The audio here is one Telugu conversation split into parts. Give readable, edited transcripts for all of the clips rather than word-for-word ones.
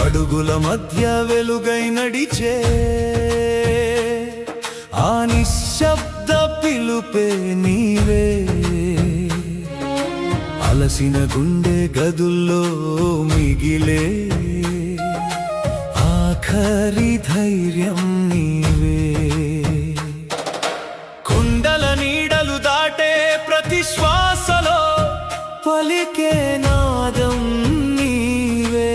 అడుగుల మధ్య వెలుగై నడిచే ఆ నిశ్శబ్ద పిలుపే నీవే. అలసిన గుండె గదుల్లో మిగిలే ఆఖరి ధైర్యం నీవే. కుండల నీడలు దాటే ప్రతి శ్వాసలో పలికే నాదం నీవే.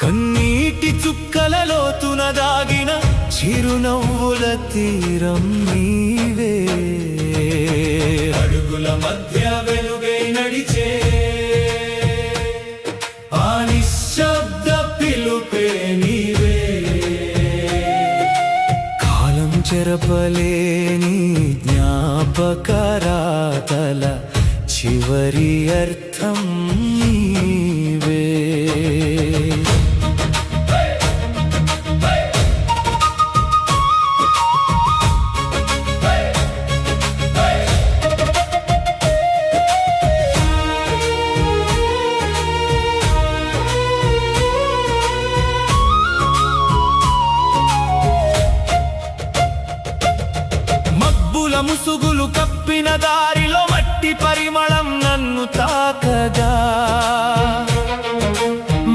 కన్నీటి చుక్కల లోతున దాగిన చిరునవ్వుల తీరం నీవే. అడుగుల మధ్య వెలుగై నడిచే ఆ నిశ్శబ్ద పిలుపే నీవే. కాలం చెరపలేని జ్ఞాపకరాతల చివరి అర్థం నీవే. ముసుగులు కప్పిన దారిలో మట్టి పరిమళం నన్ను తాకగా,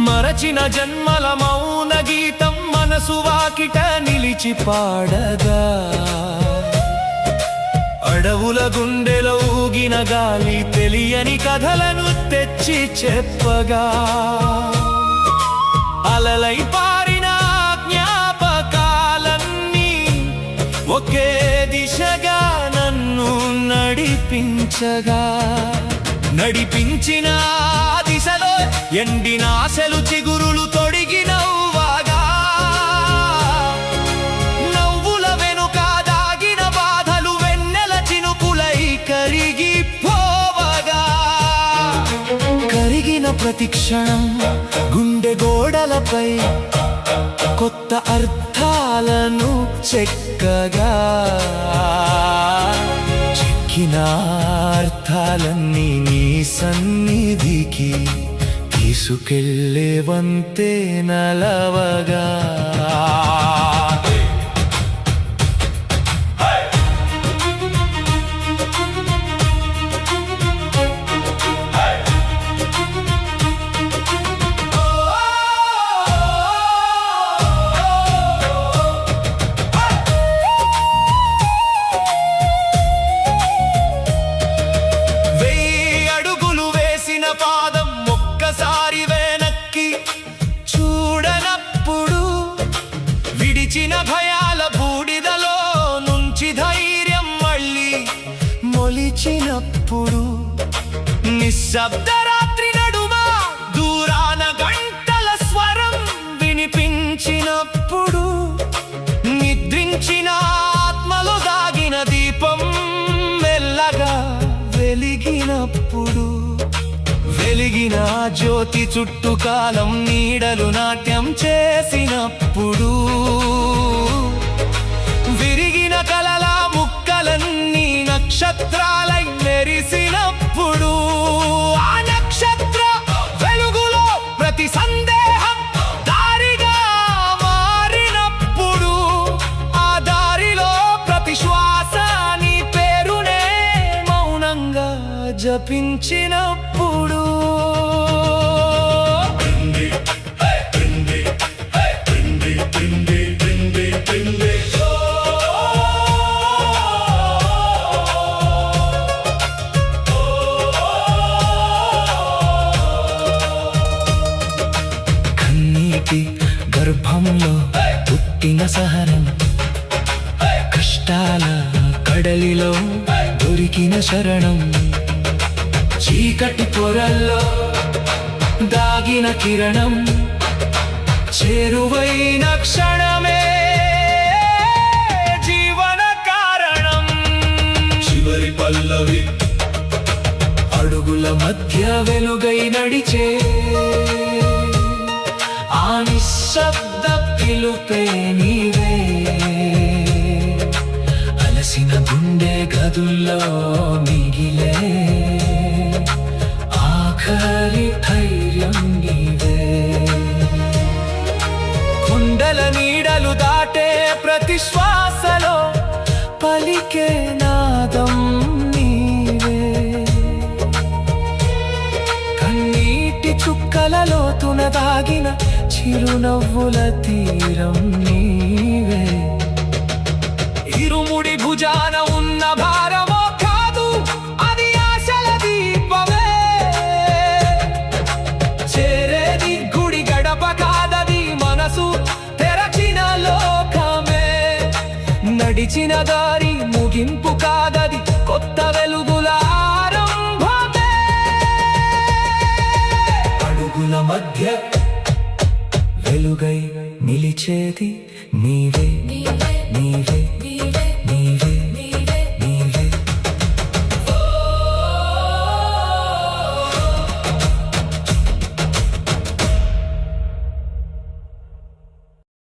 మరచిన జన్మల మౌన గీతం మనసు వాకిట నిలిచి పాడగా. అడవుల గుండెలో ఊగిన గాలి తెలియని కథలను తెచ్చి చెప్పగా, అలలై పారిన జ్ఞాపకాలన్నీ ఒకే దిశగా నన్ను నడిపించగా. నడిపించిన దిశలో ఎండిన ఆశలు చిగురులు తొడిగి నవ్వగా, నవ్వుల వెనుక దాగిన బాధలు వెన్నెల చినుకులై కరిగిపోవగా. కరిగిన ప్రతి క్షణం గుండె గోడలపై కొత్త అర్థాలను చెక్కగా, చెక్కిన అర్థాలన్నీ నీ సన్నిధికి తీసుకెళ్ళే వంతే నలవగా. పాదం ఒక్కసారి వెనక్కి చూడనప్పుడు, విడిచిన భయాల బూడిదలో నుంచి ధైర్యం మళ్ళీ మొలిచినప్పుడు, నిశ్శబ్ద రాత్రి నడుమ దూరాన గంటల స్వరం వినిపించినప్పుడు, నిద్రించిన ఆత్మలో దాగిన దీపం మెల్లగా వెలిగినప్పుడు, వెలిగిన జ్యోతి చుట్టూ కాలం నీడలు నాట్యం చేసినప్పుడు, విరిగిన కలల ముక్కలన్నీ నక్షత్రాలై మెరిసినప్పుడు, ఆ నక్షత్ర వెలుగులో ప్రతి సందేహం దారిగా మారినప్పుడు, ఆ దారిలో ప్రతి శ్వాస నీ పేరునే మౌనంగా జపించినప్పుడు. కన్నీటి గర్భంలో పుట్టిన సహనం, కష్టాల కడలిలో దొరికిన శరణం, చీకటి పొరల్లో దాగిన కిరణం చేరువైన క్షణమే జీవన కారణం. చివరి పల్లవి అడుగుల మధ్య వెలుగై నడిచే ఆ నిశ్శబ్ద పిలుపే నీవే. అలసిన గుండె గదుల్లో మిగిలే ఆఖరి ధైర్యం నీవే. గుండెల నీడలు దాటే ప్రతి శ్వాసలో పలికే నాదం నీవే. కన్నీటి చుక్కలలో తునదాగిన చిరునవ్వుల తీరం నీవే. ఇరుముడి భుజాన ఉన్న భారమో కాదు, అది ఆశల దీపమే. చేరేది గుడి గడప కాదది మనసు తెరచిన లోకమే. నడిచిన దారి ముగింపు కాదది కొత్త వెలుగుల ఆరంభమే. అడుగుల మధ్య వెలుగై నిలిచేది నీవే.